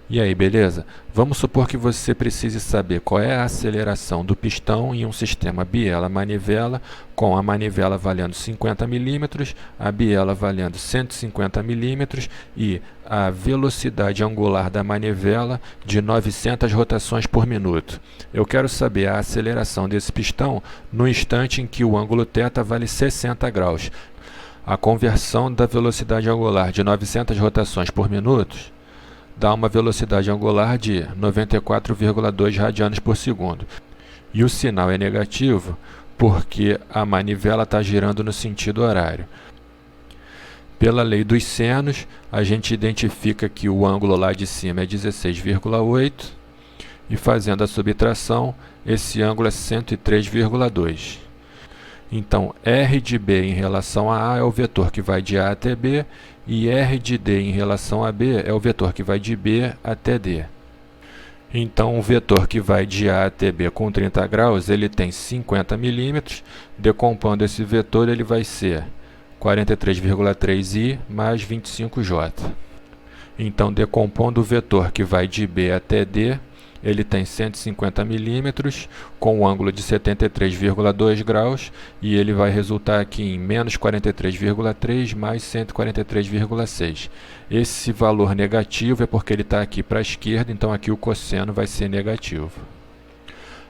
E aí, beleza? Vamos supor que você precise saber qual é a aceleração do pistão em um sistema biela-manivela, com a manivela valendo 50 milímetros, a biela valendo 150 milímetros e a velocidade angular da manivela de 900 rotações por minuto. Eu quero saber a aceleração desse pistão no instante em que o ângulo θ vale 60 graus. A conversão da velocidade angular de 900 rotações por minuto dá uma velocidade angular de 94,2 radianos por segundo. E o sinal é negativo porque a manivela está girando no sentido horário. Pela lei dos senos, a gente identifica que o ângulo lá de cima é 16,8 e fazendo a subtração, esse ângulo é 103,2. Então, R de B em relação a A é o vetor que vai de A até B, e R de D em relação a B é o vetor que vai de B até D. Então, o vetor que vai de A até B com 30 graus, ele tem 50 milímetros. Decompondo esse vetor, ele vai ser 43,3i mais 25j. Então, decompondo o vetor que vai de B até D, ele tem 150 milímetros, com um ângulo de 73,2 graus, e ele vai resultar aqui em menos 43,3 mais 143,6. Esse valor negativo é porque ele está aqui para a esquerda, então aqui o cosseno vai ser negativo.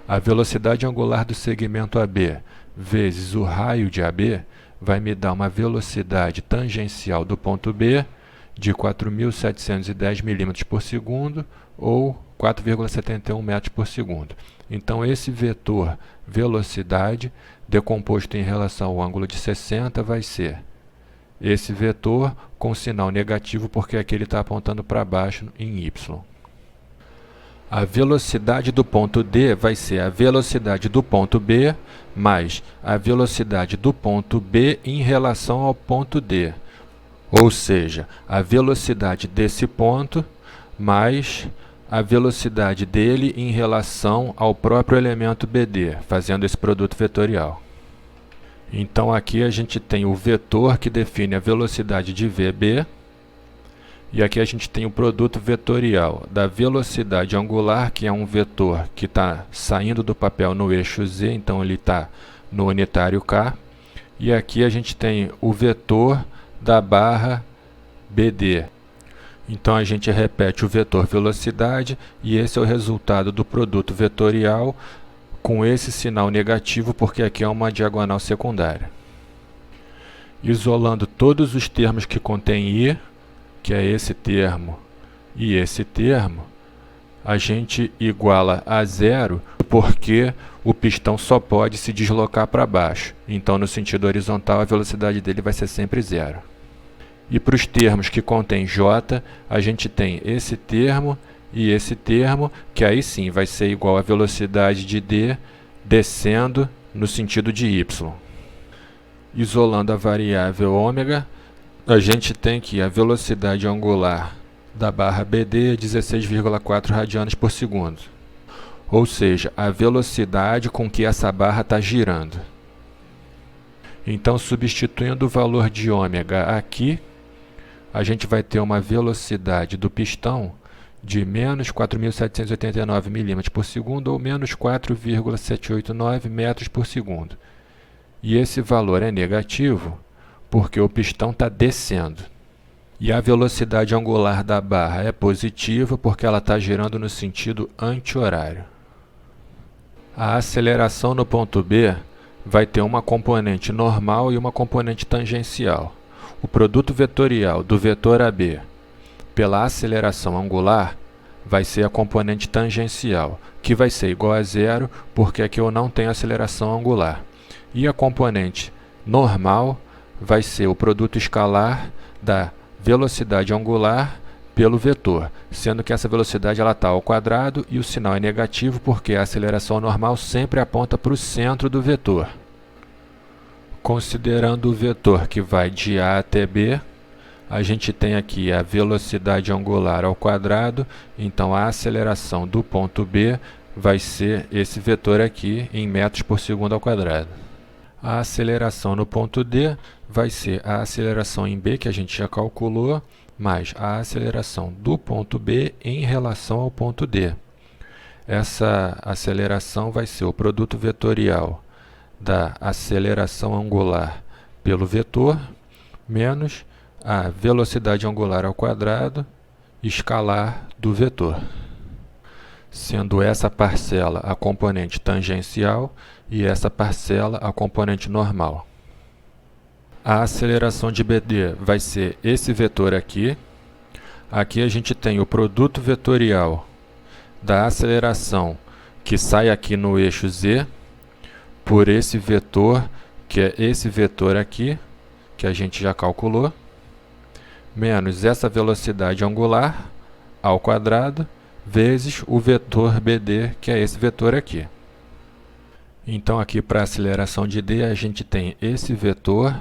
A velocidade angular do segmento AB vezes o raio de AB vai me dar uma velocidade tangencial do ponto B de 4.710 milímetros por segundo, ou 4,71 metros por segundo. Então, esse vetor velocidade, decomposto em relação ao ângulo de 60, vai ser esse vetor com sinal negativo, porque aqui ele está apontando para baixo em y. A velocidade do ponto D vai ser a velocidade do ponto B mais a velocidade do ponto B em relação ao ponto D. Ou seja, a velocidade desse ponto mais a velocidade dele em relação ao próprio elemento BD, fazendo esse produto vetorial. Então aqui a gente tem o vetor que define a velocidade de VB, e aqui a gente tem o produto vetorial da velocidade angular, que é um vetor que está saindo do papel no eixo Z, então ele está no unitário K, e aqui a gente tem o vetor da barra BD. Então a gente repete o vetor velocidade e esse é o resultado do produto vetorial com esse sinal negativo, porque aqui é uma diagonal secundária. Isolando todos os termos que contêm I, que é esse termo e esse termo, a gente iguala a zero porque o pistão só pode se deslocar para baixo. Então no sentido horizontal a velocidade dele vai ser sempre zero. E para os termos que contêm J, a gente tem esse termo e esse termo, que aí sim vai ser igual à velocidade de D descendo no sentido de Y. Isolando a variável ômega, a gente tem que a velocidade angular da barra BD é 16,4 radianos por segundo. Ou seja, a velocidade com que essa barra está girando. Então, substituindo o valor de ômega aqui, a gente vai ter uma velocidade do pistão de menos 4.789 milímetros por segundo, ou menos 4,789 metros por segundo. E esse valor é negativo porque o pistão está descendo. E a velocidade angular da barra é positiva porque ela está girando no sentido anti-horário. A aceleração no ponto B vai ter uma componente normal e uma componente tangencial. O produto vetorial do vetor AB pela aceleração angular vai ser a componente tangencial, que vai ser igual a zero, porque aqui eu não tenho aceleração angular. E a componente normal vai ser o produto escalar da velocidade angular pelo vetor, sendo que essa velocidade está ao quadrado e o sinal é negativo, porque a aceleração normal sempre aponta para o centro do vetor. Considerando o vetor que vai de A até B, a gente tem aqui a velocidade angular ao quadrado, então a aceleração do ponto B vai ser esse vetor aqui em metros por segundo ao quadrado. A aceleração no ponto D vai ser a aceleração em B, que a gente já calculou, mais a aceleração do ponto B em relação ao ponto D. Essa aceleração vai ser o produto vetorial da aceleração angular pelo vetor menos a velocidade angular ao quadrado escalar do vetor, sendo essa parcela a componente tangencial e essa parcela a componente normal. A aceleração de BD vai ser esse vetor aqui. Aqui a gente tem o produto vetorial da aceleração que sai aqui no eixo Z por esse vetor, que é esse vetor aqui, que a gente já calculou, menos essa velocidade angular ao quadrado, vezes o vetor BD, que é esse vetor aqui. Então aqui para a aceleração de D a gente tem esse vetor,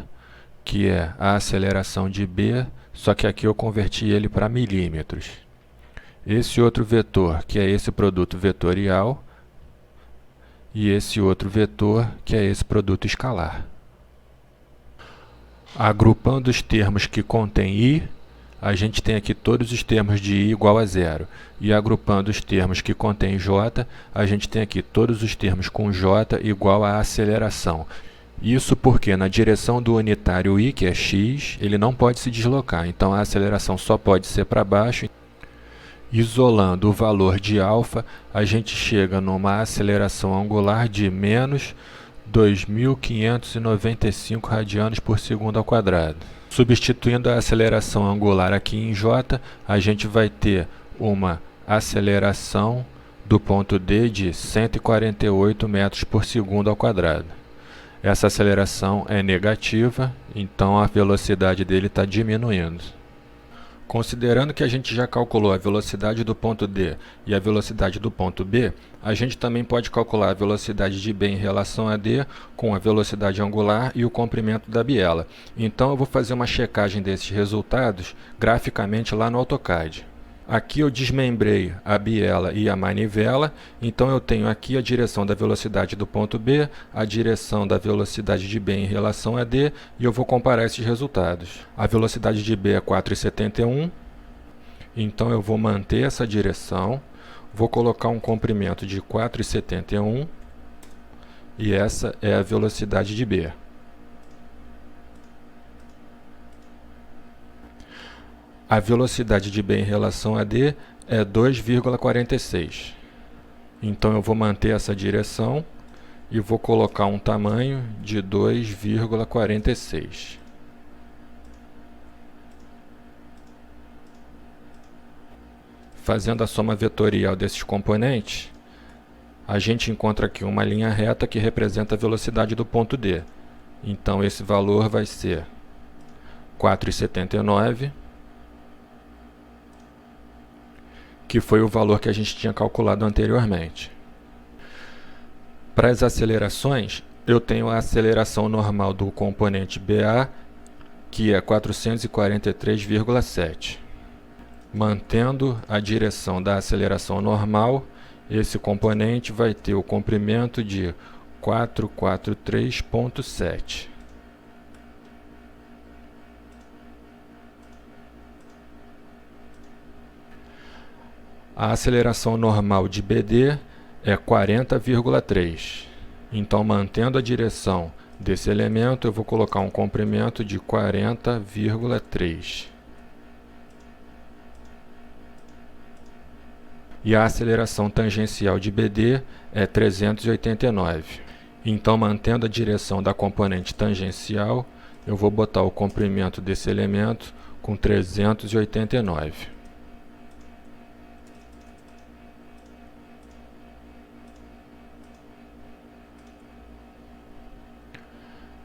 que é a aceleração de B, só que aqui eu converti ele para milímetros. Esse outro vetor, que é esse produto vetorial, e esse outro vetor, que é esse produto escalar. Agrupando os termos que contêm I, a gente tem aqui todos os termos de I igual a zero. E agrupando os termos que contêm J, a gente tem aqui todos os termos com J igual a aceleração. Isso porque na direção do unitário I, que é x, ele não pode se deslocar. Então a aceleração só pode ser para baixo. Isolando o valor de alfa, a gente chega numa aceleração angular de menos 2.595 radianos por segundo ao quadrado. Substituindo a aceleração angular aqui em J, a gente vai ter uma aceleração do ponto D de 148 metros por segundo ao quadrado. Essa aceleração é negativa, então a velocidade dele está diminuindo. Considerando que a gente já calculou a velocidade do ponto D e a velocidade do ponto B, a gente também pode calcular a velocidade de B em relação a D com a velocidade angular e o comprimento da biela. Então eu vou fazer uma checagem desses resultados graficamente lá no AutoCAD. Aqui eu desmembrei a biela e a manivela, então eu tenho aqui a direção da velocidade do ponto B, a direção da velocidade de B em relação a D, e eu vou comparar esses resultados. A velocidade de B é 4,71, então eu vou manter essa direção, vou colocar um comprimento de 4,71, e essa é a velocidade de B. A velocidade de B em relação a D é 2,46. Então eu vou manter essa direção e vou colocar um tamanho de 2,46. Fazendo a soma vetorial desses componentes, a gente encontra aqui uma linha reta que representa a velocidade do ponto D. Então esse valor vai ser 4,79, que foi o valor que a gente tinha calculado anteriormente. Para as acelerações, eu tenho a aceleração normal do componente BA, que é 443,7. Mantendo a direção da aceleração normal, esse componente vai ter o comprimento de 443,7. A aceleração normal de BD é 40,3. Então, mantendo a direção desse elemento, eu vou colocar um comprimento de 40,3. E a aceleração tangencial de BD é 389. Então, mantendo a direção da componente tangencial, eu vou botar o comprimento desse elemento com 389.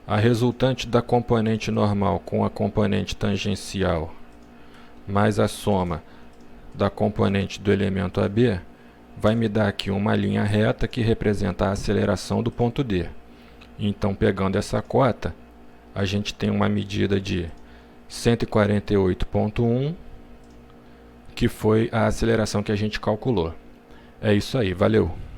A resultante da componente normal com a componente tangencial mais a soma da componente do elemento AB vai me dar aqui uma linha reta que representa a aceleração do ponto D. Então, pegando essa cota, a gente tem uma medida de 148,1, que foi a aceleração que a gente calculou. É isso aí, valeu!